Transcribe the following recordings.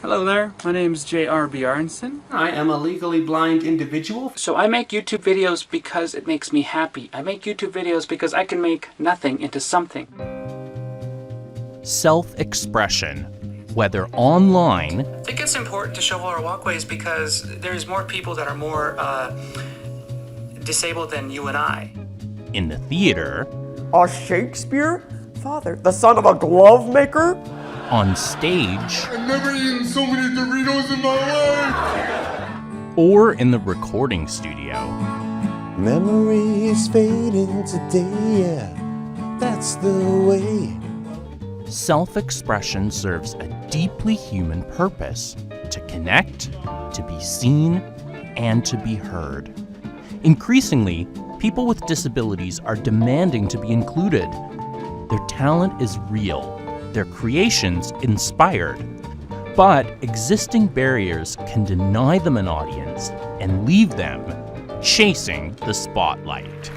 Hello there, my name's J.R. Bjarnson. I am a legally blind individual. So I make YouTube videos because it makes me happy. I make YouTube videos because I can make nothing into something. Self-expression, whether online. I think it's important to shovel our walkways because there's more people that are more disabled than you and I. In the theater. A Shakespeare? Father, the son of a glove maker? On stage. I've never eaten so many Doritos in my life! Or in the recording studio. Memories fading today, yeah, that's the way. Self-expression serves a deeply human purpose: to connect, to be seen, and to be heard. Increasingly, people with disabilities are demanding to be included. Their talent is real, their creations inspired. But existing barriers can deny them an audience and leave them chasing the spotlight.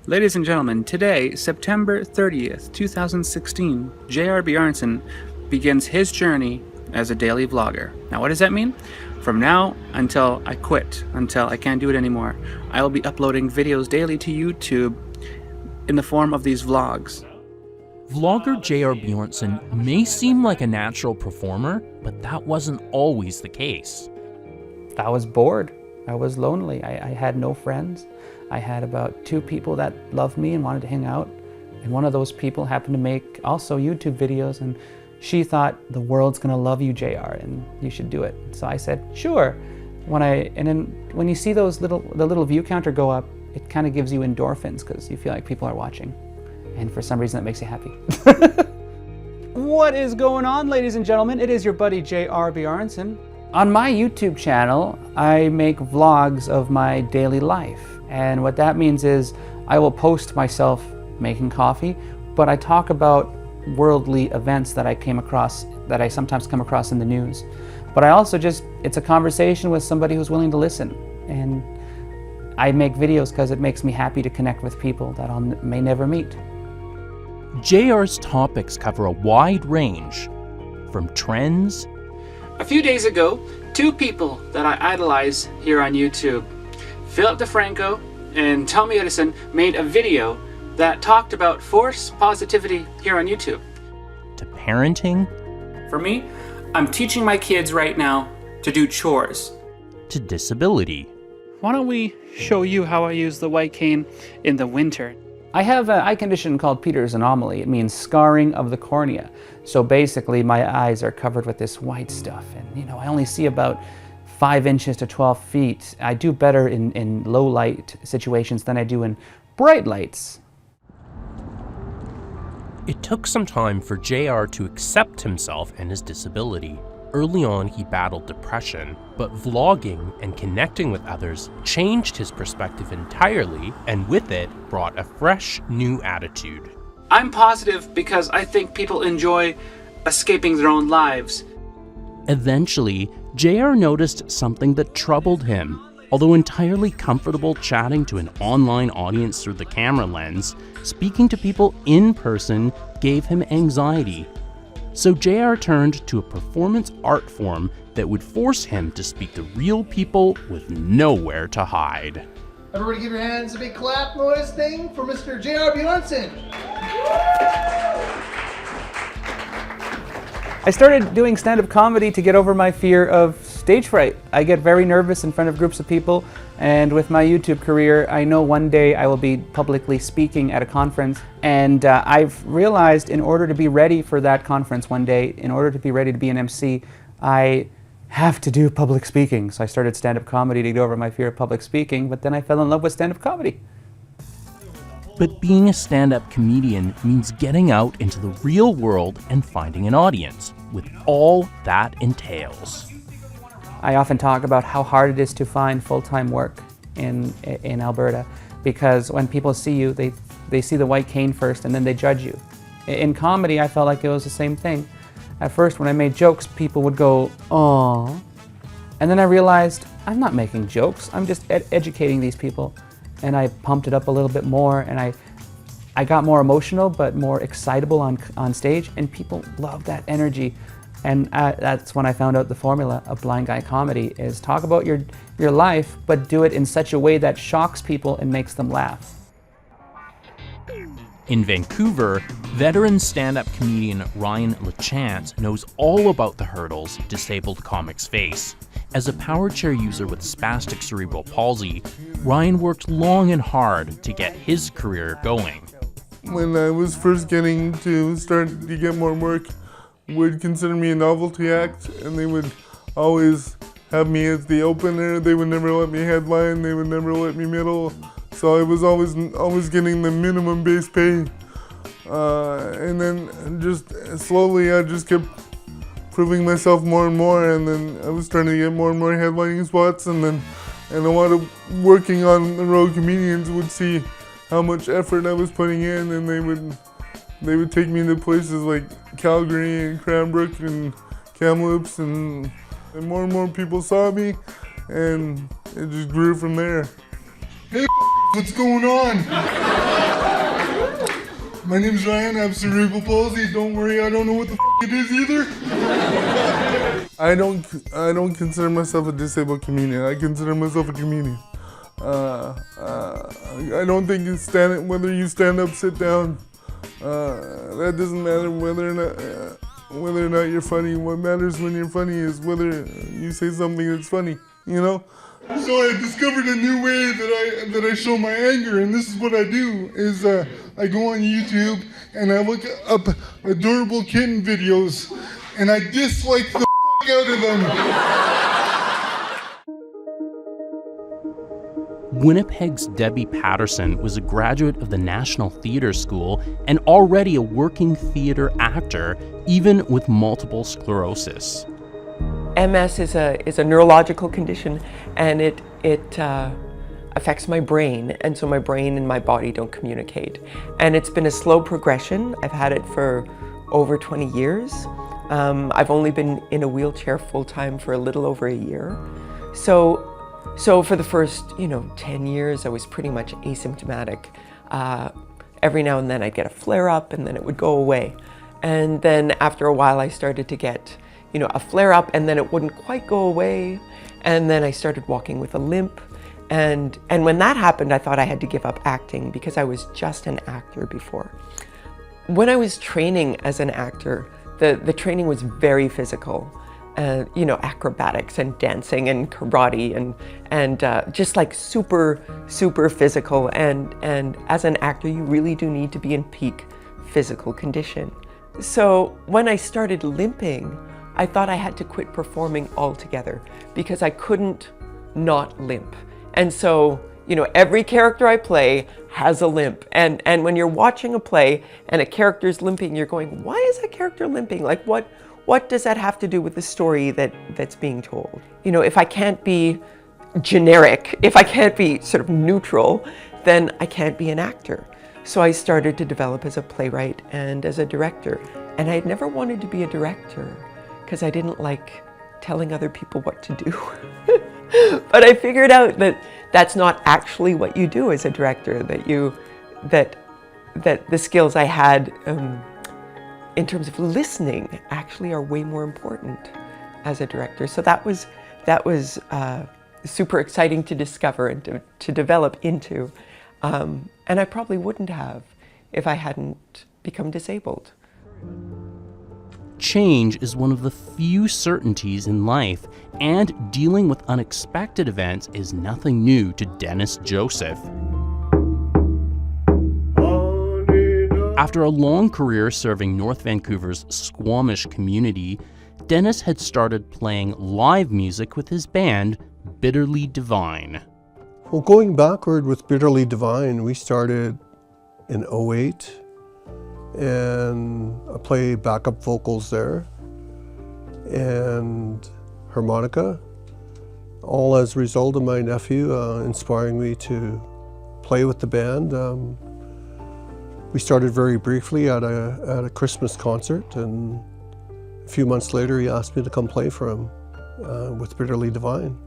Ladies and gentlemen, today, September 30th, 2016, J.R. Bjarnson begins his journey as a daily vlogger. Now, what does that mean? From now until I quit, until I can't do it anymore, I will be uploading videos daily to YouTube in the form of these vlogs. Vlogger J.R. Bjarnson may seem like a natural performer, but that wasn't always the case. I was bored. I was lonely. I had no friends. I had about 2 people that loved me and wanted to hang out. And one of those people happened to make also YouTube videos, and she thought, the world's gonna love you, JR, and you should do it. So I said, sure. And then when you see the little view counter go up, it kind of gives you endorphins because you feel like people are watching. And for some reason that makes you happy. What is going on, ladies and gentlemen? It is your buddy J.R. Bjarnson. On my YouTube channel, I make vlogs of my daily life. And what that means is I will post myself making coffee, but I talk about worldly events that I sometimes come across in the news. But I also it's a conversation with somebody who's willing to listen. And I make videos because it makes me happy to connect with people that I may never meet. JR's topics cover a wide range, from trends. A few days ago, 2 people that I idolize here on YouTube, Philip DeFranco and Tommy Edison, made a video that talked about force positivity here on YouTube. To parenting. For me, I'm teaching my kids right now to do chores. To disability. Why don't we show you how I use the white cane in the winter? I have an eye condition called Peter's anomaly. It means scarring of the cornea. So basically my eyes are covered with this white stuff, and I only see about 5 inches to 12 feet. I do better in low light situations than I do in bright lights. It took some time for JR to accept himself and his disability. Early on, he battled depression, but vlogging and connecting with others changed his perspective entirely, and with it, brought a fresh, new attitude. I'm positive because I think people enjoy escaping their own lives. Eventually, JR noticed something that troubled him. Although entirely comfortable chatting to an online audience through the camera lens, speaking to people in person gave him anxiety. So JR turned to a performance art form that would force him to speak to real people with nowhere to hide. Everybody give your hands a big clap noise thing for Mr. J.R. Bjarnson. I started doing stand-up comedy to get over my fear of stage fright. I get very nervous in front of groups of people, and with my YouTube career, I know one day I will be publicly speaking at a conference, and I've realized in order to be ready for that conference one day, in order to be ready to be an MC, I have to do public speaking. So I started stand-up comedy to get over my fear of public speaking, but then I fell in love with stand-up comedy. But being a stand-up comedian means getting out into the real world and finding an audience, with all that entails. I often talk about how hard it is to find full-time work in Alberta, because when people see you, they see the white cane first and then they judge you. In comedy, I felt like it was the same thing. At first, when I made jokes, people would go, "Aww." And then I realized, I'm not making jokes, I'm just educating these people. And I pumped it up a little bit more, and I I got more emotional, but more excitable on stage, and people love that energy. And that's when I found out the formula of blind guy comedy is talk about your life, but do it in such a way that shocks people and makes them laugh. In Vancouver, veteran stand-up comedian Ryan LaChance knows all about the hurdles disabled comics face. As a power chair user with spastic cerebral palsy, Ryan worked long and hard to get his career going. When I was first getting to start to get more work, would consider me a novelty act, and they would always have me as the opener. They would never let me headline, they would never let me middle. So I was always getting the minimum base pay. And then just slowly I just kept proving myself more and more, and then I was starting to get more and more headlining spots, and a lot of working on the road comedians would see how much effort I was putting in, and they would take me to places like Calgary and Cranbrook and Kamloops, and more and more people saw me, and it just grew from there. Hey, what's going on? My name's Ryan, I have cerebral palsy. Don't worry, I don't know what the it is either. I don't consider myself a disabled comedian. I consider myself a comedian. I don't think whether you stand up, sit down, that doesn't matter whether or not you're funny. What matters when you're funny is whether you say something that's funny, you know? So I discovered a new way that I show my anger, and this is what I do, is I go on YouTube and I look up adorable kitten videos and I dislike the out of them. Winnipeg's Debbie Patterson was a graduate of the National Theatre School and already a working theatre actor, even with multiple sclerosis. MS is a neurological condition, and it affects my brain, and so my brain and my body don't communicate. And it's been a slow progression. I've had it for over 20 years. I've only been in a wheelchair full-time for a little over a year. So for the first, 10 years, I was pretty much asymptomatic. Every now and then I'd get a flare-up, and then it would go away. And then after a while, I started to get a flare-up, and then it wouldn't quite go away. And then I started walking with a limp. And when that happened, I thought I had to give up acting because I was just an actor before. When I was training as an actor, the training was very physical. Acrobatics and dancing and karate and just like super physical. And as an actor, you really do need to be in peak physical condition. So when I started limping, I thought I had to quit performing altogether because I couldn't not limp. And so, every character I play has a limp. And when you're watching a play and a character's limping, you're going, why is that character limping? Like, what does that have to do with the story that's being told? If I can't be generic, if I can't be sort of neutral, then I can't be an actor. So I started to develop as a playwright and as a director. And I had never wanted to be a director because I didn't like telling other people what to do. But I figured out that that's not actually what you do as a director, that the skills I had in terms of listening actually are way more important as a director. So that was super exciting to discover and to develop into. And I probably wouldn't have if I hadn't become disabled. Change is one of the few certainties in life, and dealing with unexpected events is nothing new to Dennis Joseph. After a long career serving North Vancouver's Squamish community, Dennis had started playing live music with his band, Bitterly Divine. Well, going backward with Bitterly Divine, we started in 2008. And I play backup vocals there and harmonica, all as a result of my nephew inspiring me to play with the band. We started very briefly at a Christmas concert, and a few months later he asked me to come play for him with Bitterly Divine.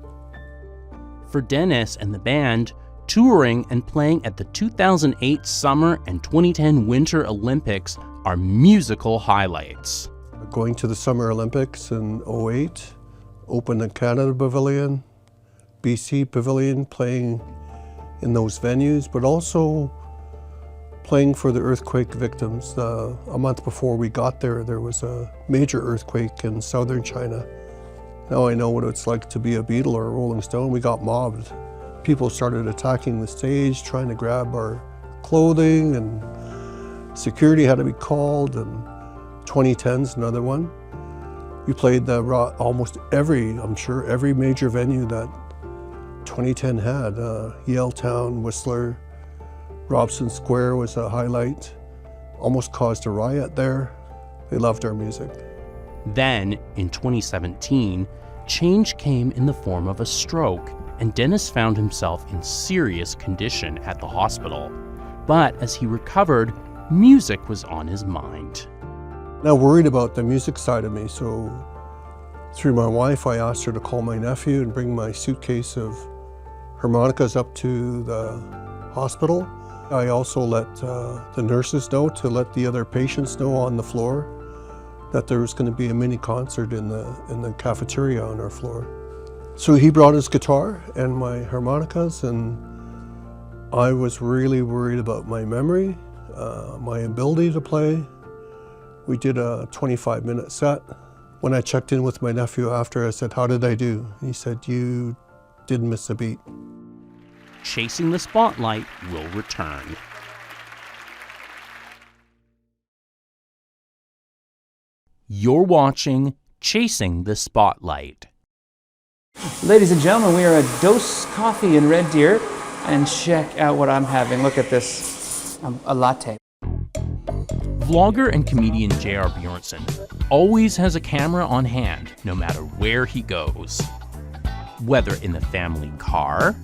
For Dennis and the band, touring and playing at the 2008 Summer and 2010 Winter Olympics are musical highlights. Going to the Summer Olympics in '08, opened the Canada Pavilion, BC Pavilion, playing in those venues, but also playing for the earthquake victims. A month before we got there, there was a major earthquake in southern China. Now I know what it's like to be a Beatle or a Rolling Stone. We got mobbed. People started attacking the stage, trying to grab our clothing, and security had to be called, and 2010's another one. We played almost I'm sure every major venue that 2010 had. Yaletown, Whistler, Robson Square was a highlight. Almost caused a riot there. They loved our music. Then, in 2017, change came in the form of a stroke, and Dennis found himself in serious condition at the hospital. But as he recovered, music was on his mind. Now worried about the music side of me, so through my wife, I asked her to call my nephew and bring my suitcase of harmonicas up to the hospital. I also let the nurses know to let the other patients know on the floor that there was going to be a mini concert in the cafeteria on our floor. So he brought his guitar and my harmonicas, and I was really worried about my memory, my ability to play. We did a 25-minute set. When I checked in with my nephew after, I said, "How did I do?" He said, "You didn't miss a beat." Chasing the Spotlight will return. You're watching Chasing the Spotlight. Ladies and gentlemen, we are at Dose Coffee in Red Deer, and check out what I'm having. Look at this, a latte. Vlogger and comedian J.R. Bjornson always has a camera on hand, no matter where he goes. Whether in the family car,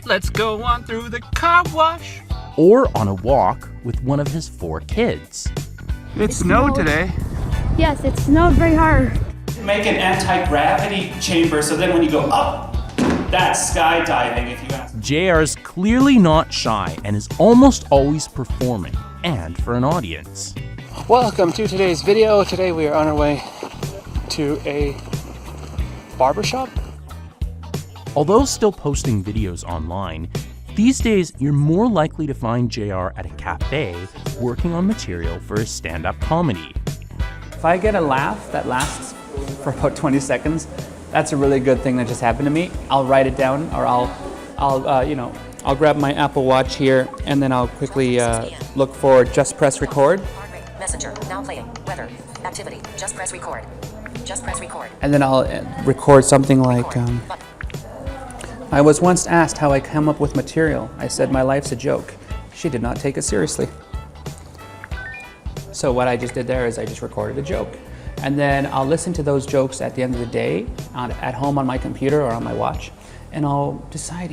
Let's go on through the car wash. or on a walk with one of his 4 kids. It snowed today. Yes, it snowed very hard. Make an anti-gravity chamber so then when you go up, that's skydiving if you ask. JR's clearly not shy and is almost always performing, and for an audience. Welcome to today's video. Today we are on our way to a barbershop. Although still posting videos online, these days you're more likely to find JR at a cafe working on material for his stand-up comedy. If I get a laugh that lasts for about 20 seconds, that's a really good thing that just happened to me. I'll write it down, or I'll grab my Apple Watch here, and then I'll quickly look for just press record. Messenger, now playing, weather, activity, just press record. Just press record. And then I'll record something like, I was once asked how I come up with material. I said my life's a joke. She did not take it seriously. So what I just did there is I just recorded a joke. And then I'll listen to those jokes at the end of the day, at home on my computer or on my watch, and I'll decide,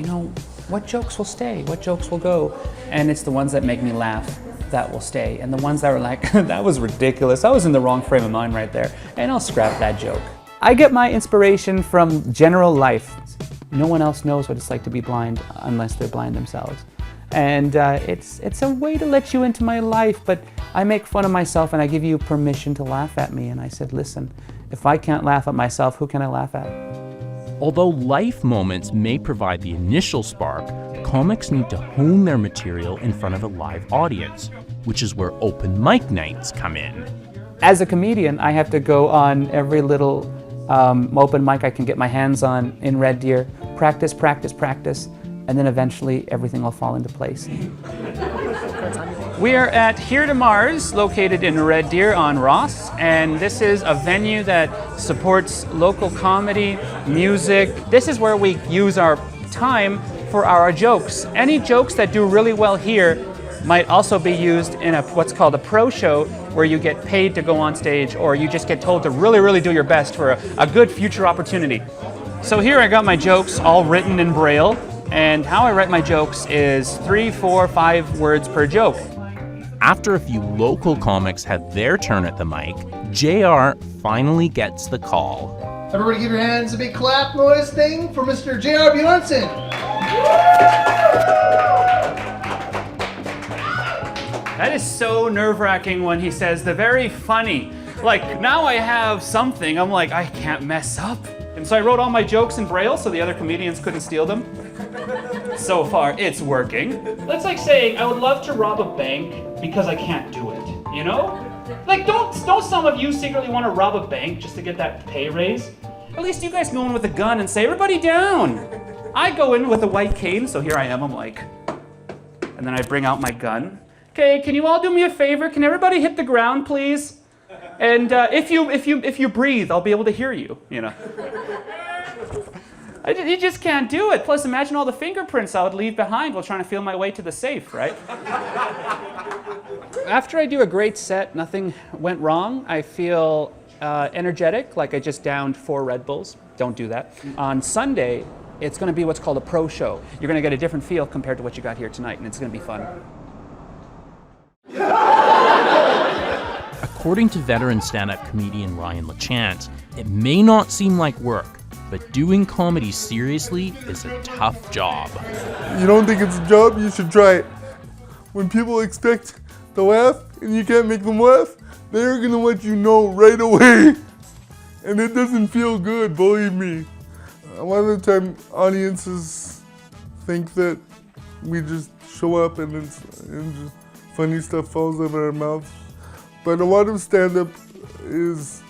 what jokes will stay, what jokes will go. And it's the ones that make me laugh that will stay. And the ones that were like, that was ridiculous, I was in the wrong frame of mind right there, and I'll scrap that joke. I get my inspiration from general life. No one else knows what it's like to be blind unless they're blind themselves. And it's a way to let you into my life, but I make fun of myself and I give you permission to laugh at me. And I said, listen, if I can't laugh at myself, who can I laugh at? Although life moments may provide the initial spark, comics need to hone their material in front of a live audience, which is where open mic nights come in. As a comedian, I have to go on every little open mic I can get my hands on in Red Deer, practice, practice, practice, and then eventually everything will fall into place. We are at Here to Mars, located in Red Deer on Ross, and this is a venue that supports local comedy, music. This is where we use our time for our jokes. Any jokes that do really well here might also be used in what's called a pro show, where you get paid to go on stage, or you just get told to really, really do your best for a good future opportunity. So here I got my jokes all written in Braille, and how I write my jokes is 3, 4, 5 words per joke. After a few local comics have their turn at the mic, JR finally gets the call. Everybody give your hands a big clap noise thing for Mr. J.R. Bjornson. That is so nerve-wracking when he says the very funny. Like, now I have something, I'm like, I can't mess up. And so I wrote all my jokes in Braille so the other comedians couldn't steal them. So far, it's working. That's like saying, I would love to rob a bank because I can't do it, you know? Like, don't some of you secretly want to rob a bank just to get that pay raise? At least you guys go in with a gun and say, everybody down. I go in with a white cane, so here I am, I'm like, and then I bring out my gun. Okay, can you all do me a favor? Can everybody hit the ground, please? And if you breathe, I'll be able to hear you, you know. You just can't do it. Plus, imagine all the fingerprints I would leave behind while trying to feel my way to the safe, right? After I do a great set, nothing went wrong. I feel energetic, like I just downed 4 Red Bulls. Don't do that. On Sunday, it's going to be what's called a pro show. You're going to get a different feel compared to what you got here tonight, and it's going to be fun. According to veteran stand-up comedian Ryan LaChance, it may not seem like work, but doing comedy seriously is a tough job. You don't think it's a job? You should try it. When people expect to laugh and you can't make them laugh, they're gonna let you know right away. And it doesn't feel good, believe me. A lot of the time, audiences think that we just show up and just funny stuff falls out of our mouths. But a lot of stand-up is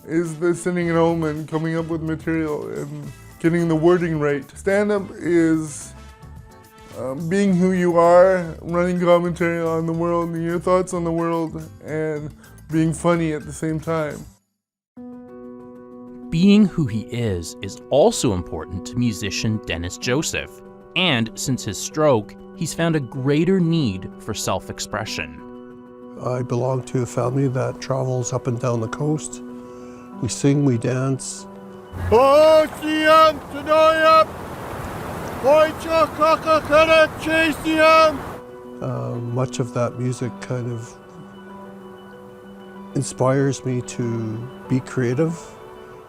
the sitting at home and coming up with material and getting the wording right. Stand-up is being who you are, running commentary on the world and your thoughts on the world, and being funny at the same time. Being who he is also important to musician Dennis Joseph. And since his stroke, he's found a greater need for self-expression. I belong to a family that travels up and down the coast. We sing, we dance. Much of that music kind of inspires me to be creative,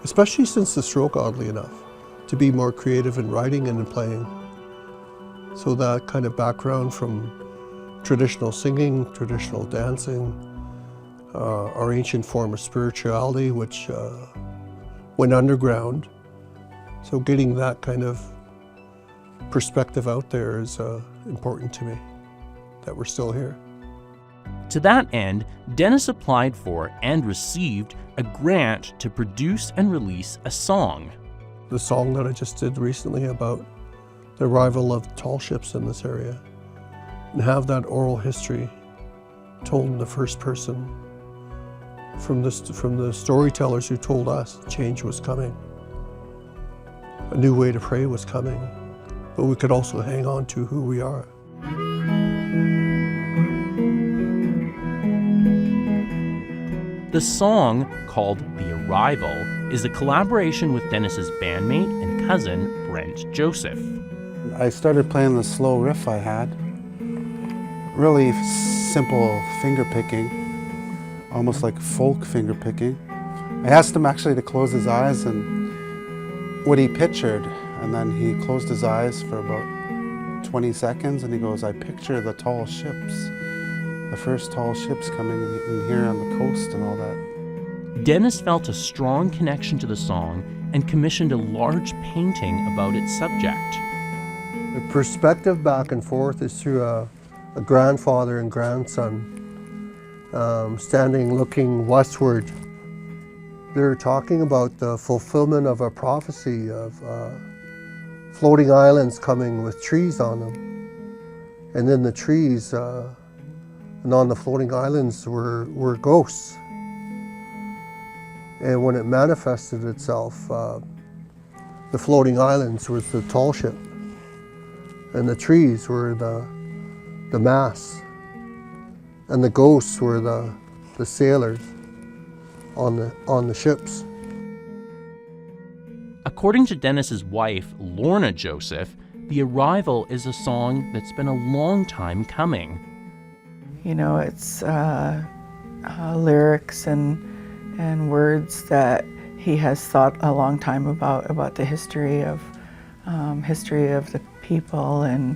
especially since the stroke, oddly enough, to be more creative in writing and in playing. So that kind of background from traditional singing, traditional dancing, our ancient form of spirituality, which went underground. So getting that kind of perspective out there is important to me, that we're still here. To that end, Dennis applied for and received a grant to produce and release a song. The song that I just did recently about the arrival of tall ships in this area, and have that oral history told in the first person from the storytellers who told us change was coming. A new way to pray was coming, but we could also hang on to who we are. The song, called The Arrival, is a collaboration with Dennis's bandmate and cousin, Brent Joseph. I started playing the slow riff I had. Really simple finger picking, almost like folk finger picking. I asked him actually to close his eyes and what he pictured, and then he closed his eyes for about 20 seconds and he goes, I picture the tall ships, the first tall ships coming in here on the coast and all that. Dennis felt a strong connection to the song and commissioned a large painting about its subject. The perspective back and forth is through a grandfather and grandson standing looking westward. They're talking about the fulfillment of a prophecy of floating islands coming with trees on them. And then the trees and on the floating islands were ghosts. And when it manifested itself, the floating islands was the tall ship. And the trees were the masts, and the ghosts were the sailors on the ships. According to Dennis's wife, Lorna Joseph, The Arrival is a song that's been a long time coming. You know, it's lyrics and words that he has thought a long time about the history of the people and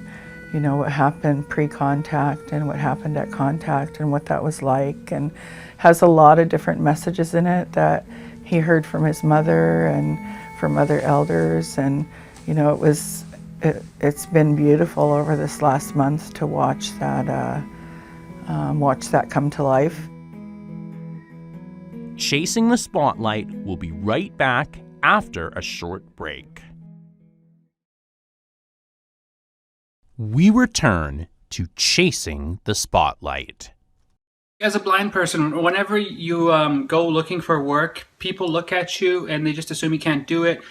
you know, what happened pre-contact and what happened at contact and what that was like, and has a lot of different messages in it that he heard from his mother and from other elders. And you know, it's been beautiful over this last month to watch that come to life. Chasing the Spotlight will be right back after a short break. We return to Chasing the Spotlight. As a blind person, whenever you go looking for work, people look at you and they just assume you can't do it.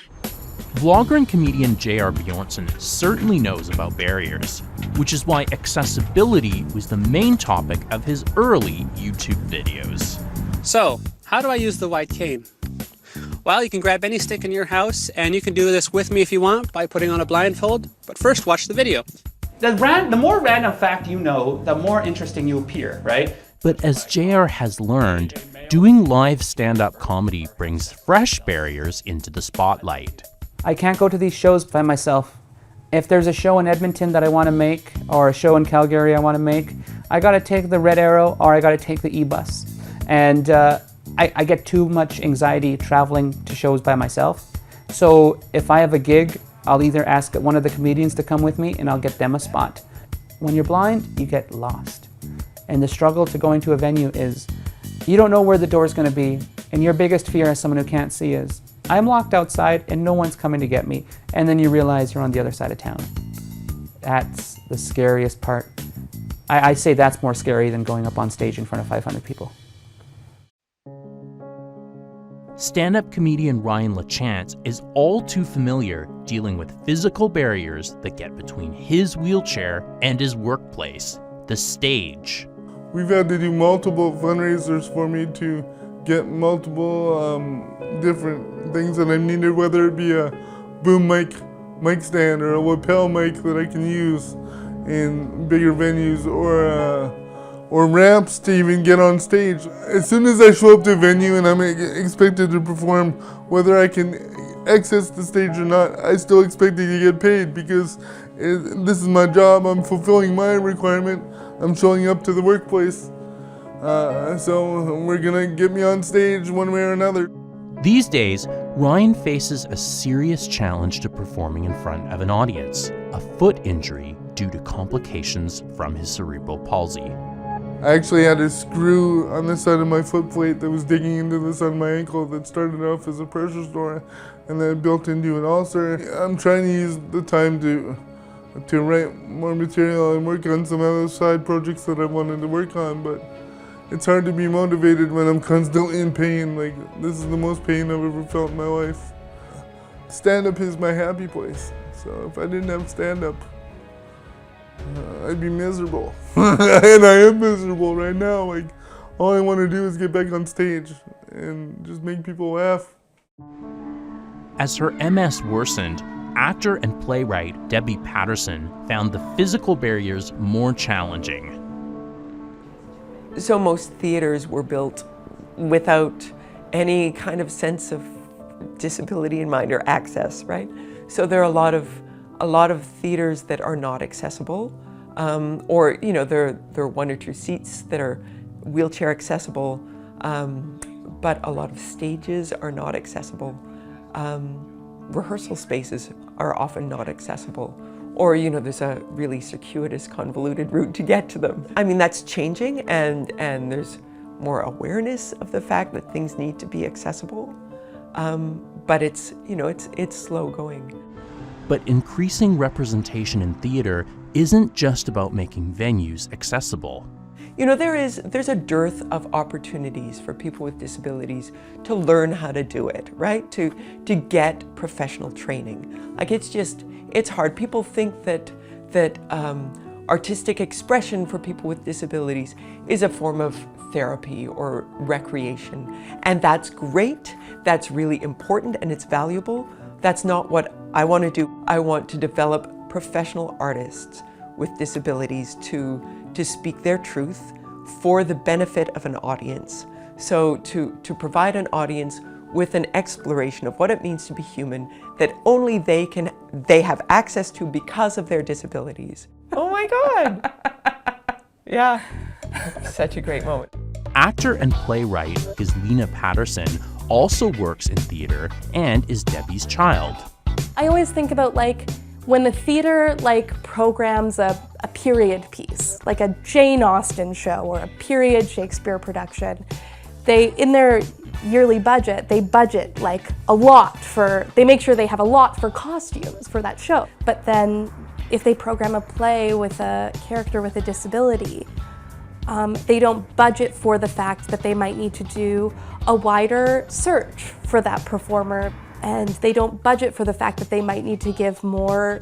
Vlogger and comedian J.R. Bjornson certainly knows about barriers, which is why accessibility was the main topic of his early YouTube videos. So, how do I use the white cane? Well, you can grab any stick in your house, and you can do this with me if you want by putting on a blindfold, but first watch the video. The more random fact you know, the more interesting you appear, right? But as JR has learned, doing live stand-up comedy brings fresh barriers into the spotlight. I can't go to these shows by myself. If there's a show in Edmonton that I want to make, or a show in Calgary I want to make, I gotta take the Red Arrow or I gotta take the E-Bus. And I get too much anxiety traveling to shows by myself. So if I have a gig, I'll either ask one of the comedians to come with me and I'll get them a spot. When you're blind, you get lost. And the struggle to going to a venue is, you don't know where the door's gonna be, and your biggest fear as someone who can't see is, I'm locked outside and no one's coming to get me, and then you realize you're on the other side of town. That's the scariest part. I say that's more scary than going up on stage in front of 500 people. Stand-up comedian Ryan LaChance is all too familiar dealing with physical barriers that get between his wheelchair and his workplace, the stage. We've had to do multiple fundraisers for me to get multiple different things that I've needed, whether it be a boom mic stand or a lapel mic that I can use in bigger venues, or ramps to even get on stage. As soon as I show up to a venue and I'm expected to perform, whether I can access the stage or not, I still expect to get paid because this is my job. I'm fulfilling my requirement. I'm showing up to the workplace. So we're gonna get me on stage one way or another. These days, Ryan faces a serious challenge to performing in front of an audience, a foot injury due to complications from his cerebral palsy. I actually had a screw on the side of my foot plate that was digging into the side of my ankle that started off as a pressure sore and then built into an ulcer. I'm trying to use the time to write more material and work on some other side projects that I wanted to work on, but it's hard to be motivated when I'm constantly in pain. Like, this is the most pain I've ever felt in my life. Stand-up is my happy place, so if I didn't have stand-up, I'd be miserable. And I am miserable right now. Like, all I want to do is get back on stage and just make people laugh. As her MS worsened, actor and playwright Debbie Patterson found the physical barriers more challenging. So most theaters were built without any kind of sense of disability in mind or access, right? So there are a lot of theaters that are not accessible, or you know, there are one or two seats that are wheelchair accessible, but a lot of stages are not accessible. Rehearsal spaces are often not accessible, or you know, there's a really circuitous, convoluted route to get to them. I mean, that's changing, and there's more awareness of the fact that things need to be accessible, but it's, you know, it's slow going. But increasing representation in theater isn't just about making venues accessible. You know, there's a dearth of opportunities for people with disabilities to learn how to do it, right? To get professional training. Like, it's hard. People think that artistic expression for people with disabilities is a form of therapy or recreation. And that's great, that's really important, and it's valuable. That's not what I want to do. I want to develop professional artists with disabilities to speak their truth for the benefit of an audience. So to provide an audience with an exploration of what it means to be human that only they have access to because of their disabilities. Oh my God. Yeah, such a great moment. Actor and playwright Gislina Patterson also works in theater and is Debbie's child. I always think about like when the theater programs a period piece, like a Jane Austen show or a period Shakespeare production, in their yearly budget, they budget like a lot they make sure they have a lot for costumes for that show. But then if they program a play with a character with a disability, they don't budget for the fact that they might need to do a wider search for that performer, and they don't budget for the fact that they might need to give more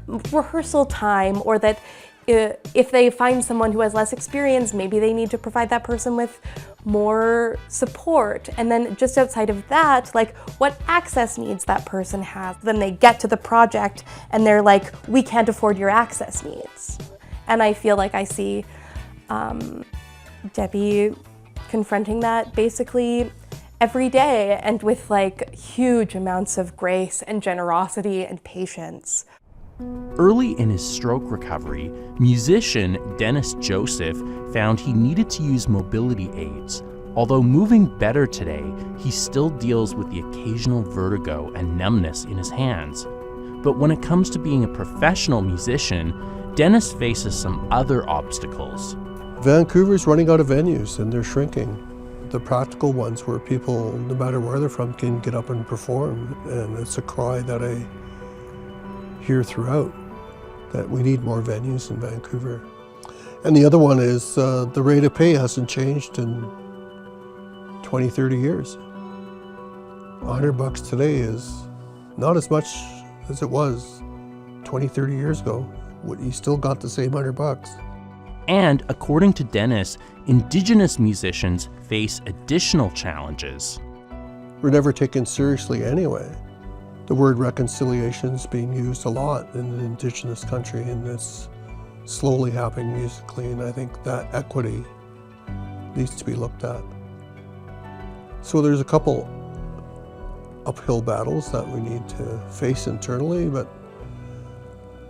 rehearsal time, or that if they find someone who has less experience, maybe they need to provide that person with more support. And then just outside of that, like what access needs that person has. Then they get to the project and they're like, we can't afford your access needs. And I feel like I see Debbie confronting that basically every day, and with like huge amounts of grace and generosity and patience. Early in his stroke recovery, musician Dennis Joseph found he needed to use mobility aids. Although moving better today, he still deals with the occasional vertigo and numbness in his hands. But when it comes to being a professional musician, Dennis faces some other obstacles. Vancouver's running out of venues and they're shrinking. The practical ones where people, no matter where they're from, can get up and perform. And it's a cry that I hear throughout, that we need more venues in Vancouver. And the other one is the rate of pay hasn't changed in 20, 30 years. $100 today is not as much as it was 20, 30 years ago. You still got the same $100. And according to Dennis, Indigenous musicians face additional challenges. We're never taken seriously anyway. The word reconciliation is being used a lot in an Indigenous country, and it's slowly happening musically, and I think that equity needs to be looked at. So there's a couple uphill battles that we need to face internally, but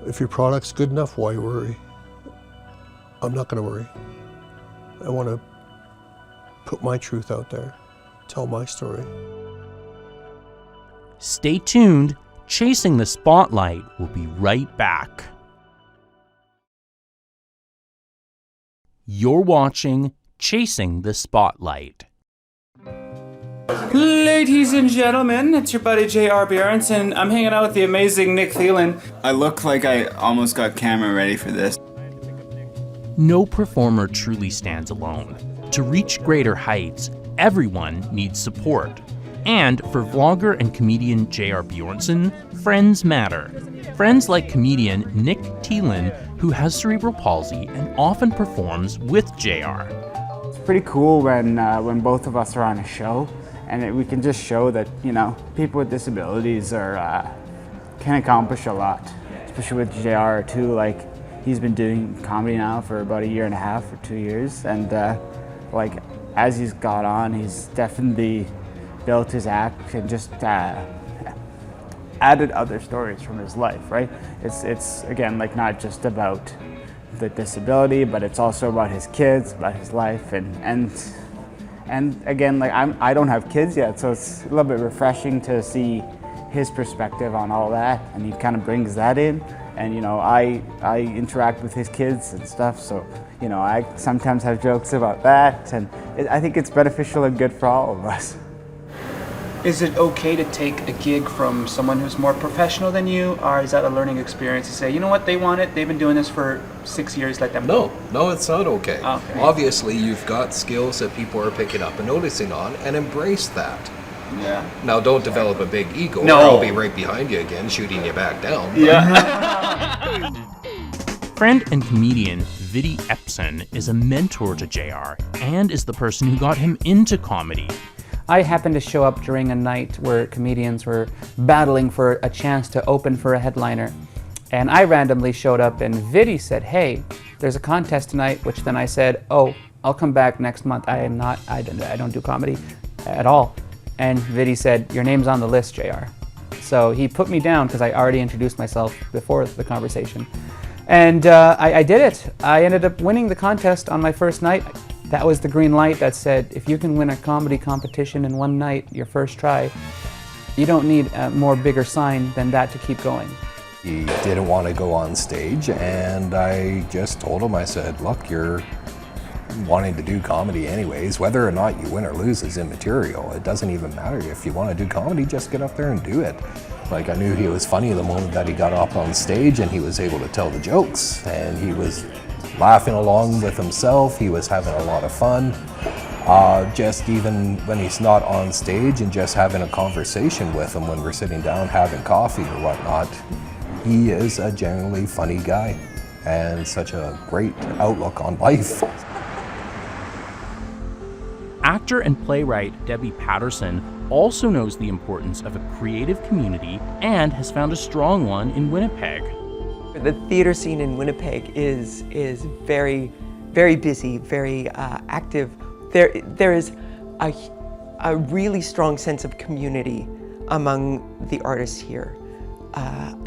if your product's good enough, why worry? I'm not going to worry. I want to put my truth out there, tell my story. Stay tuned. Chasing the Spotlight will be right back. You're watching Chasing the Spotlight. Ladies and gentlemen, it's your buddy J.R. Bjornson. I'm hanging out with the amazing Nick Thielen. I look like I almost got camera ready for this. No performer truly stands alone. To reach greater heights, everyone needs support. And for vlogger and comedian J.R. Bjornson, friends matter. Friends like comedian Nick Thielen, who has cerebral palsy and often performs with J.R. It's pretty cool when both of us are on a show, and we can just show that, you know, people with disabilities can accomplish a lot. Especially with J.R. too, like he's been doing comedy now for about 1.5 years or 2 years, and like as he's got on, he's definitely built his act and just added other stories from his life, right? It's again, like not just about the disability, but it's also about his kids, about his life, and again, like I don't have kids yet, so it's a little bit refreshing to see his perspective on all that, and he kind of brings that in. And you know, I interact with his kids and stuff, so you know, I sometimes have jokes about that, and I think it's beneficial and good for all of us. Is it okay to take a gig from someone who's more professional than you, or is that a learning experience to say, you know what, they want it, they've been doing this for 6 years, let them go? No, it's not okay. Okay. Obviously, you've got skills that people are picking up and noticing on, and embrace that. Yeah. Now, don't develop a big ego, No. or I'll be right behind you again, shooting you back down. Yeah. Friend and comedian Vidi Epson is a mentor to JR and is the person who got him into comedy. I happened to show up during a night where comedians were battling for a chance to open for a headliner. And I randomly showed up and Vidi said, hey, there's a contest tonight, which then I said, oh, I'll come back next month. I don't do comedy at all. And Viddy said, your name's on the list, JR. So he put me down because I already introduced myself before the conversation. And I did it. I ended up winning the contest on my first night. That was the green light that said, if you can win a comedy competition in one night, your first try, you don't need a more bigger sign than that to keep going. He didn't want to go on stage, and I just told him, I said, look, you're wanting to do comedy anyways. Whether or not you win or lose is immaterial. It doesn't even matter. If you want to do comedy, just get up there and do it. Like, I knew he was funny the moment that he got up on stage and he was able to tell the jokes, and he was laughing along with himself. He was having a lot of fun. Just even when he's not on stage and just having a conversation with him when we're sitting down having coffee or whatnot, he is a genuinely funny guy and such a great outlook on life. Actor and playwright Debbie Patterson also knows the importance of a creative community and has found a strong one in Winnipeg. The theater scene in Winnipeg is very, very busy, very active. There is a really strong sense of community among the artists here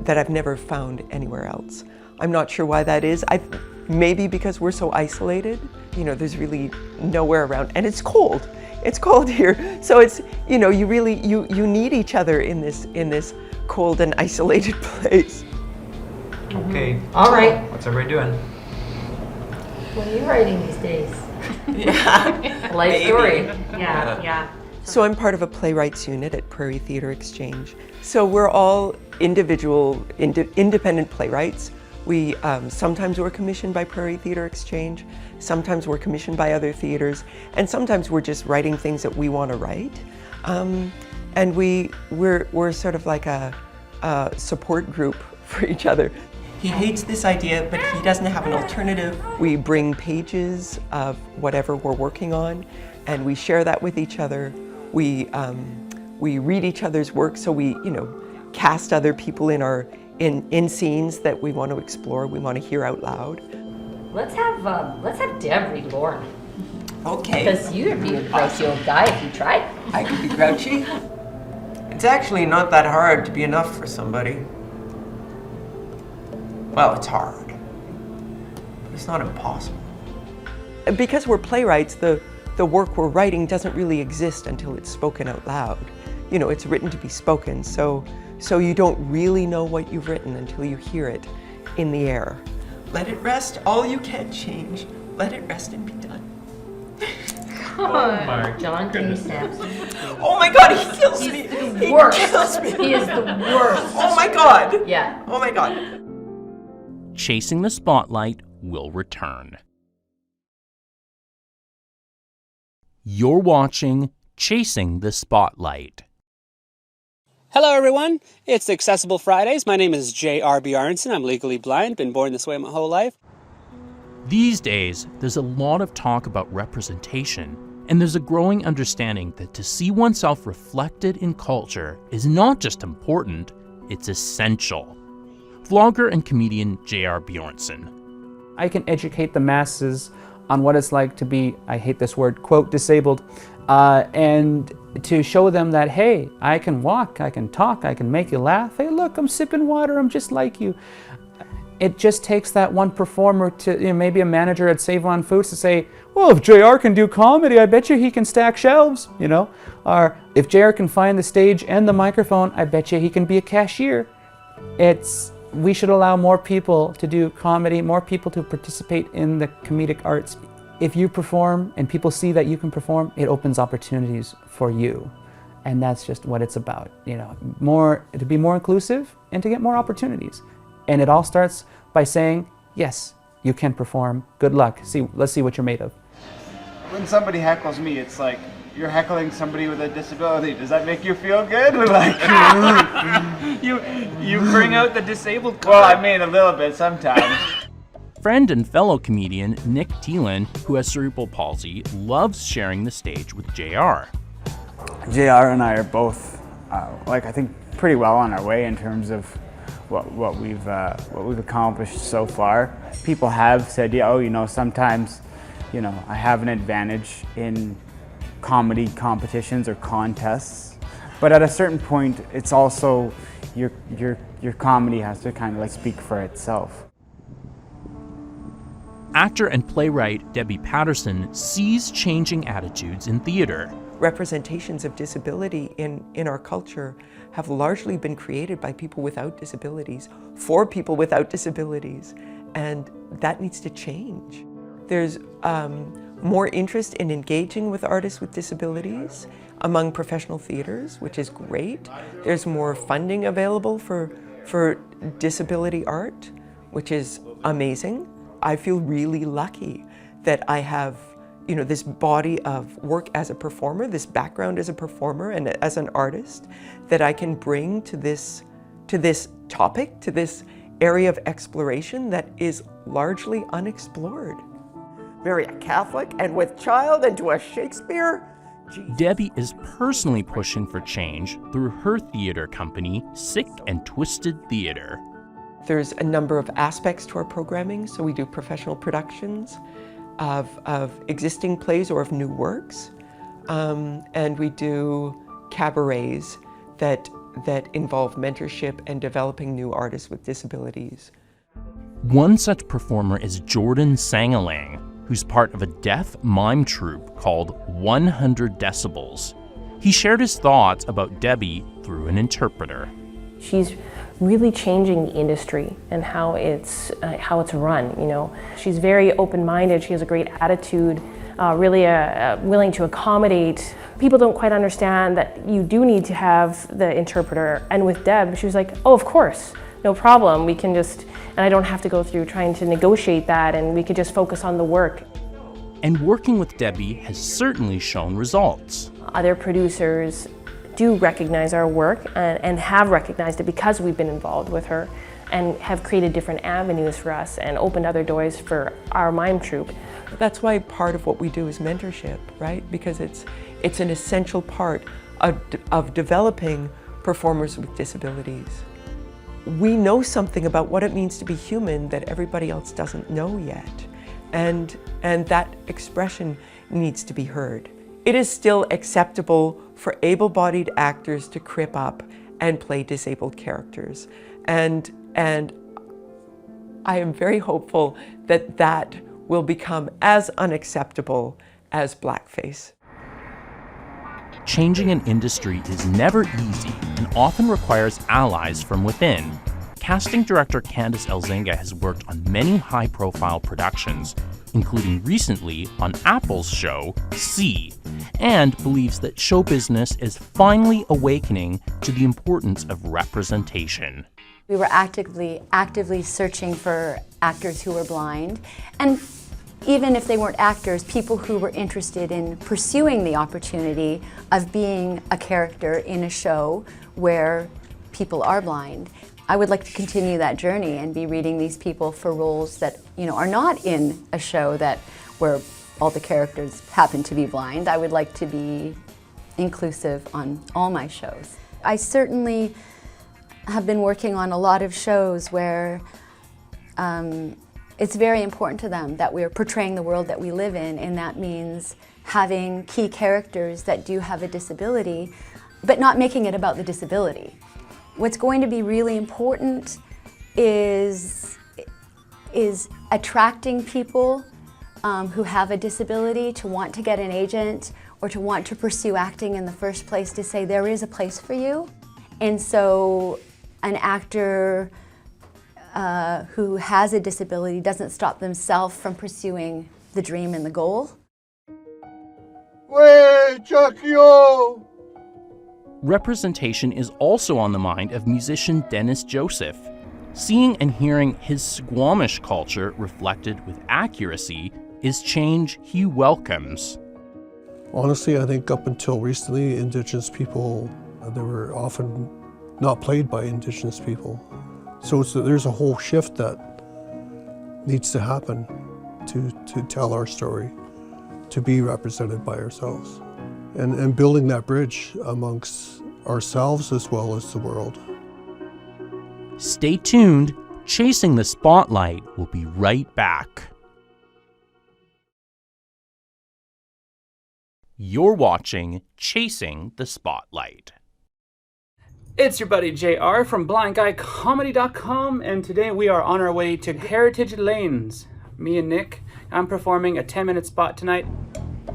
that I've never found anywhere else. I'm not sure why that is. Maybe because we're so isolated. You know, there's really nowhere around, and it's cold. It's cold here, so it's, you know, you need each other in this cold and isolated place. Okay. All right. What's everybody doing? What are you writing these days? Yeah. Life story. Yeah. So I'm part of a playwrights unit at Prairie Theatre Exchange. So we're all individual, independent playwrights. We sometimes we're commissioned by Prairie Theatre Exchange, sometimes we're commissioned by other theaters, and sometimes we're just writing things that we want to write. And we're sort of like a support group for each other. He hates this idea, but he doesn't have an alternative. We bring pages of whatever we're working on, and we share that with each other. We read each other's work, so we, you know, cast other people in scenes that we want to explore, we want to hear out loud. Let's have Deb read Lauren. Okay. Because you'd be a grouchy old guy if you tried. I could be grouchy. It's actually not that hard to be enough for somebody. Well, it's hard, but it's not impossible. Because we're playwrights, the work we're writing doesn't really exist until it's spoken out loud. You know, it's written to be spoken, so you don't really know what you've written until you hear it in the air. Let it rest, all you can change. Let it rest and be done. John K. Sampson. Oh my God, he kills me. The worst. He kills me. He is the worst. Oh my God. Yeah. Oh my God. Chasing the Spotlight will return. You're watching Chasing the Spotlight. Hello everyone, it's Accessible Fridays. My name is J.R. Bjarnson. I'm legally blind, been born this way my whole life. These days, there's a lot of talk about representation, and there's a growing understanding that to see oneself reflected in culture is not just important, it's essential. Vlogger and comedian J.R. Bjarnson. I can educate the masses on what it's like to be, I hate this word, quote, disabled, and to show them that, hey, I can walk, I can talk, I can make you laugh. Hey, look, I'm sipping water, I'm just like you. It just takes that one performer to, you know, maybe a manager at Save On Foods to say, well, if JR can do comedy, I bet you he can stack shelves, you know? Or if JR can find the stage and the microphone, I bet you he can be a cashier. We should allow more people to do comedy, more people to participate in the comedic arts. If you perform and people see that you can perform, it opens opportunities for you. And that's just what it's about, you know, to be more inclusive and to get more opportunities. And it all starts by saying, yes, you can perform. Good luck. Let's see what you're made of. When somebody heckles me, it's like, you're heckling somebody with a disability. Does that make you feel good? Like, you bring out the disabled card. Well, I mean, a little bit sometimes. Friend and fellow comedian Nick Thielen, who has cerebral palsy, loves sharing the stage with JR. JR and I are both, I think, pretty well on our way in terms of what we've accomplished so far. People have said, yeah, oh, you know, sometimes, you know, I have an advantage in comedy competitions or contests. But at a certain point, it's also your comedy has to kind of like speak for itself. Actor and playwright Debbie Patterson sees changing attitudes in theater. Representations of disability in our culture have largely been created by people without disabilities, for people without disabilities, and that needs to change. There's more interest in engaging with artists with disabilities among professional theaters, which is great. There's more funding available for disability art, which is amazing. I feel really lucky that I have, you know, this body of work as a performer, this background as a performer and as an artist that I can bring to this topic, to this area of exploration that is largely unexplored. Marry a Catholic and with child and to a Shakespeare? Jeez. Debbie is personally pushing for change through her theater company, Sick and Twisted Theater. There's a number of aspects to our programming, so we do professional productions of existing plays or of new works, and we do cabarets that involve mentorship and developing new artists with disabilities. One such performer is Jordan Sangalang, who's part of a deaf mime troupe called 100 Decibels. He shared his thoughts about Debbie through an interpreter. She's really changing the industry and how it's run. You know, she's very open-minded. She has a great attitude, really willing to accommodate. People don't quite understand that you do need to have the interpreter. And with Deb, she was like, "Oh, of course, no problem. We can just, and I don't have to go through trying to negotiate that, and we could just focus on the work." And working with Debbie has certainly shown results. Other producers do recognize our work and have recognized it because we've been involved with her and have created different avenues for us and opened other doors for our mime troupe. That's why part of what we do is mentorship, right? Because it's an essential part of developing performers with disabilities. We know something about what it means to be human that everybody else doesn't know yet. And that expression needs to be heard. It is still acceptable for able-bodied actors to crip up and play disabled characters. And I am very hopeful that that will become as unacceptable as blackface. Changing an industry is never easy and often requires allies from within. Casting director Candice Elzinga has worked on many high-profile productions, including recently on Apple's show, See, and believes that show business is finally awakening to the importance of representation. We were actively searching for actors who were blind, and even if they weren't actors, people who were interested in pursuing the opportunity of being a character in a show where people are blind. I would like to continue that journey and be reading these people for roles that, you know, are not in a show where all the characters happen to be blind. I would like to be inclusive on all my shows. I certainly have been working on a lot of shows where it's very important to them that we're portraying the world that we live in, and that means having key characters that do have a disability, but not making it about the disability. What's going to be really important is attracting people who have a disability to want to get an agent or to want to pursue acting in the first place, to say there is a place for you. And so an actor who has a disability doesn't stop themselves from pursuing the dream and the goal. Way, Chuckyo! Representation is also on the mind of musician Dennis Joseph. Seeing and hearing his Squamish culture reflected with accuracy is change he welcomes. Honestly, I think up until recently, Indigenous people, they were often not played by Indigenous people. So there's a whole shift that needs to happen to tell our story, to be represented by ourselves, and building that bridge amongst ourselves as well as the world. Stay tuned. Chasing the Spotlight will be right back. You're watching Chasing the Spotlight. It's your buddy JR from blindguycomedy.com, and today we are on our way to Heritage Lanes. Me and Nick, I'm performing a 10-minute spot tonight.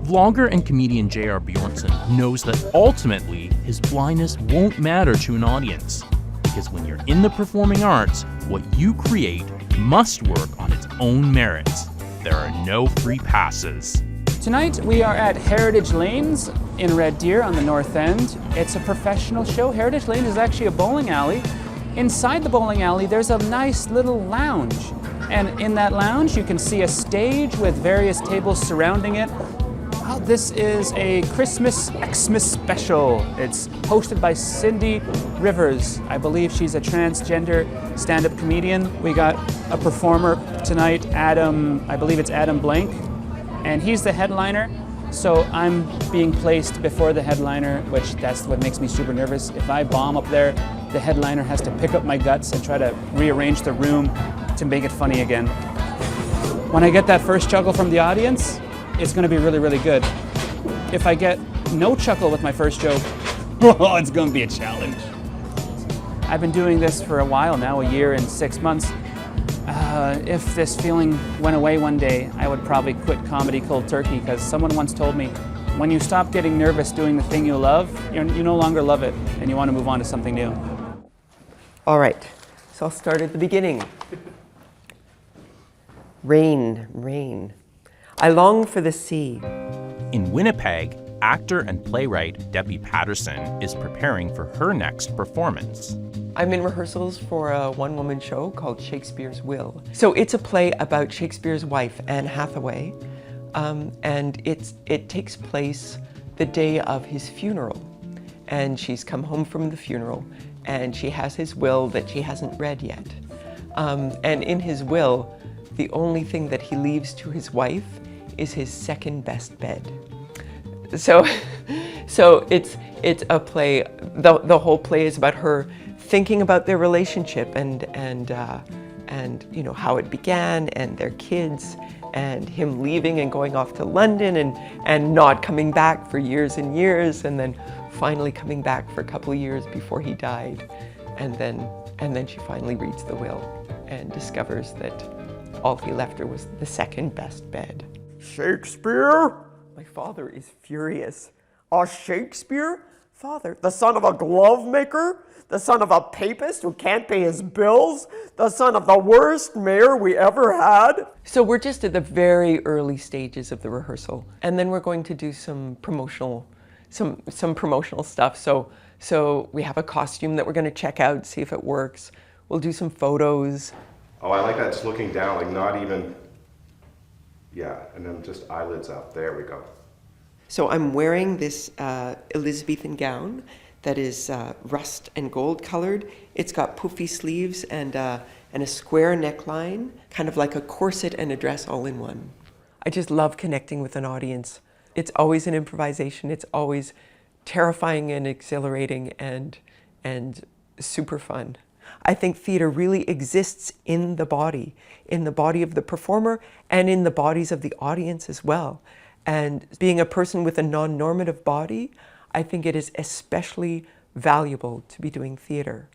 Vlogger and comedian J.R. Bjornson knows that ultimately his blindness won't matter to an audience, because when you're in the performing arts, what you create must work on its own merits. There are no free passes. Tonight we are at Heritage Lanes in Red Deer on the north end. It's a professional show. Heritage Lanes is actually a bowling alley. Inside the bowling alley there's a nice little lounge. And in that lounge you can see a stage with various tables surrounding it. Well, this is a Christmas Xmas special. It's hosted by Cindy Rivers. I believe she's a transgender stand-up comedian. We got a performer tonight, Adam, I believe it's Adam Blank. And he's the headliner, so I'm being placed before the headliner, which that's what makes me super nervous. If I bomb up there, the headliner has to pick up my guts and try to rearrange the room to make it funny again. When I get that first chuckle from the audience, it's gonna be really, really good. If I get no chuckle with my first joke, oh, it's gonna be a challenge. I've been doing this for a while now, a year and 6 months. If this feeling went away one day, I would probably quit comedy cold turkey, because someone once told me, when you stop getting nervous doing the thing you love, you no longer love it, and you want to move on to something new. All right, so I'll start at the beginning. Rain, rain. I long for the sea. In Winnipeg, actor and playwright Debbie Patterson is preparing for her next performance. I'm in rehearsals for a one-woman show called Shakespeare's Will. So it's a play about Shakespeare's wife, Anne Hathaway, and it takes place the day of his funeral. And she's come home from the funeral, and she has his will that she hasn't read yet. And in his will, the only thing that he leaves to his wife is his second best bed. So it's a play. The whole play is about her thinking about their relationship and you know how it began, and their kids, and him leaving and going off to London and not coming back for years and years, and then finally coming back for a couple of years before he died, and then she finally reads the will and discovers that all he left her was the second best bed. Shakespeare? My father is furious. A Shakespeare? Father, the son of a glove maker? The son of a papist who can't pay his bills? The son of the worst mayor we ever had? So we're just at the very early stages of the rehearsal, and then we're going to do some promotional stuff. So we have a costume that we're going to check out, see if it works. We'll do some photos. Oh, I like that. It's looking down, like not even, yeah, and then just eyelids up. There we go. So I'm wearing this Elizabethan gown that is rust and gold colored. It's got poofy sleeves and a square neckline, kind of like a corset and a dress all in one. I just love connecting with an audience. It's always an improvisation. It's always terrifying and exhilarating and super fun. I think theater really exists in the body of the performer and in the bodies of the audience as well. And being a person with a non-normative body, I think it is especially valuable to be doing theater.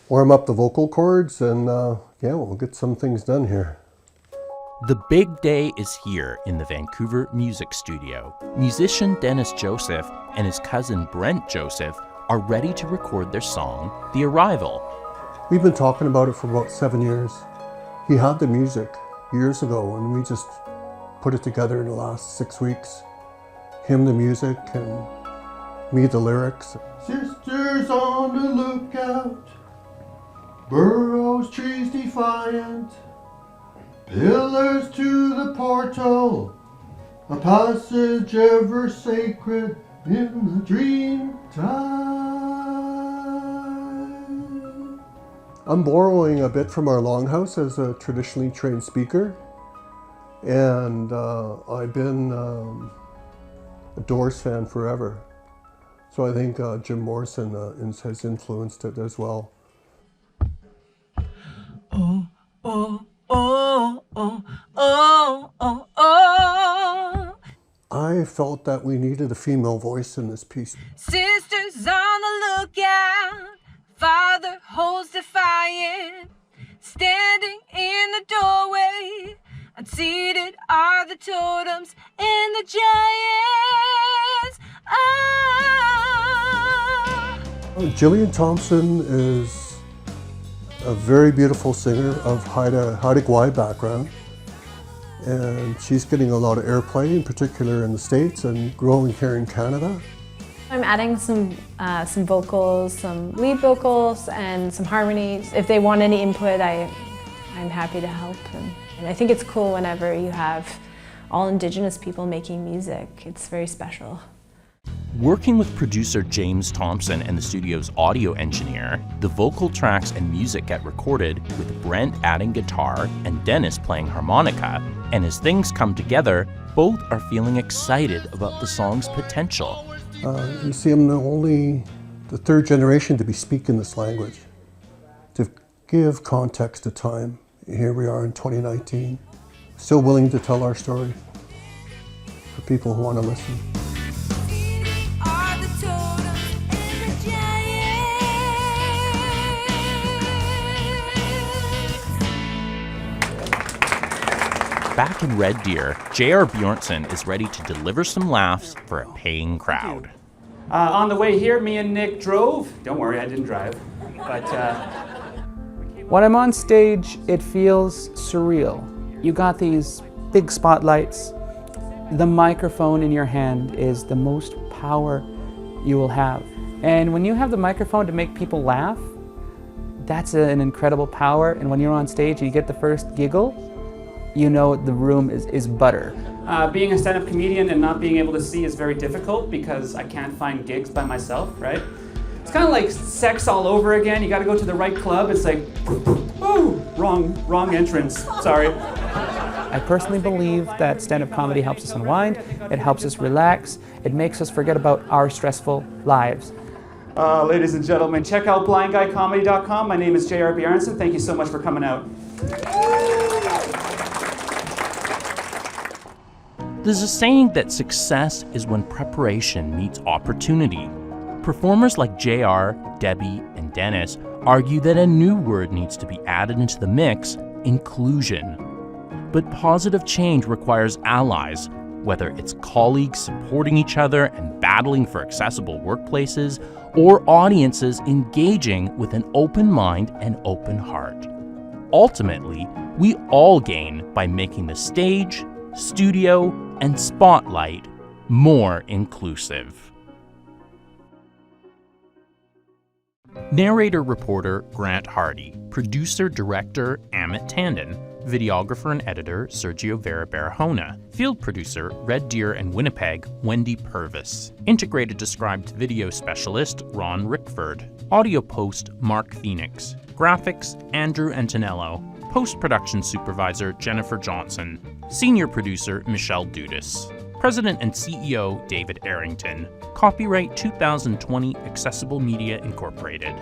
Warm up the vocal cords and yeah, we'll get some things done here. The big day is here in the Vancouver Music Studio. Musician Dennis Joseph and his cousin Brent Joseph are ready to record their song, The Arrival. We've been talking about it for about 7 years. He had the music years ago and we just put it together in the last 6 weeks. Him the music and me the lyrics. Sisters on the lookout, burrows, trees defiant, pillars to the portal, a passage ever sacred in the dream time. I'm borrowing a bit from our longhouse as a traditionally trained speaker, and I've been a Doors fan forever. So I think Jim Morrison has influenced it as well. Oh, oh, oh, oh, oh, felt that we needed a female voice in this piece. Sisters on the lookout, father holds defiant, standing in the doorway, unseated are the totems and the giants. Gillian Thompson is a very beautiful singer of Haida Gwaii background, and she's getting a lot of airplay, in particular in the States and growing here in Canada. I'm adding some vocals, some lead vocals, and some harmonies. If they want any input, I'm happy to help. And I think it's cool whenever you have all Indigenous people making music. It's very special. Working with producer James Thompson and the studio's audio engineer, the vocal tracks and music get recorded with Brent adding guitar and Dennis playing harmonica. And as things come together, both are feeling excited about the song's potential. You see, I'm only the third generation to be speaking this language. To give context to time, here we are in 2019, still willing to tell our story for people who want to listen. Back in Red Deer, J.R. Bjornson is ready to deliver some laughs for a paying crowd. On the way here, me and Nick drove. Don't worry, I didn't drive. But when I'm on stage, it feels surreal. You got these big spotlights. The microphone in your hand is the most power you will have. And when you have the microphone to make people laugh, that's an incredible power. And when you're on stage and you get the first giggle, you know the room is butter. Being a stand-up comedian and not being able to see is very difficult because I can't find gigs by myself, right? It's kind of like sex all over again. You got to go to the right club. It's like, oh, wrong entrance. Sorry. I personally believe that stand-up comedy helps us unwind. It helps us relax. It makes us forget about our stressful lives. Ladies and gentlemen, check out blindguycomedy.com. My name is J.R. Bjornson. Thank you so much for coming out. There's a saying that success is when preparation meets opportunity. Performers like JR, Debbie, and Dennis argue that a new word needs to be added into the mix: inclusion. But positive change requires allies, whether it's colleagues supporting each other and battling for accessible workplaces, or audiences engaging with an open mind and open heart. Ultimately, we all gain by making the stage, studio, and spotlight more inclusive. Narrator-reporter Grant Hardy, producer-director Amit Tandon, videographer and editor Sergio Vera-Barahona, field producer Red Deer and Winnipeg Wendy Purvis, integrated described video specialist Ron Rickford, audio post Mark Phoenix, graphics Andrew Antonello, post-production supervisor Jennifer Johnson, senior producer Michelle Dudas, president and CEO David Arrington, copyright 2020 Accessible Media Incorporated.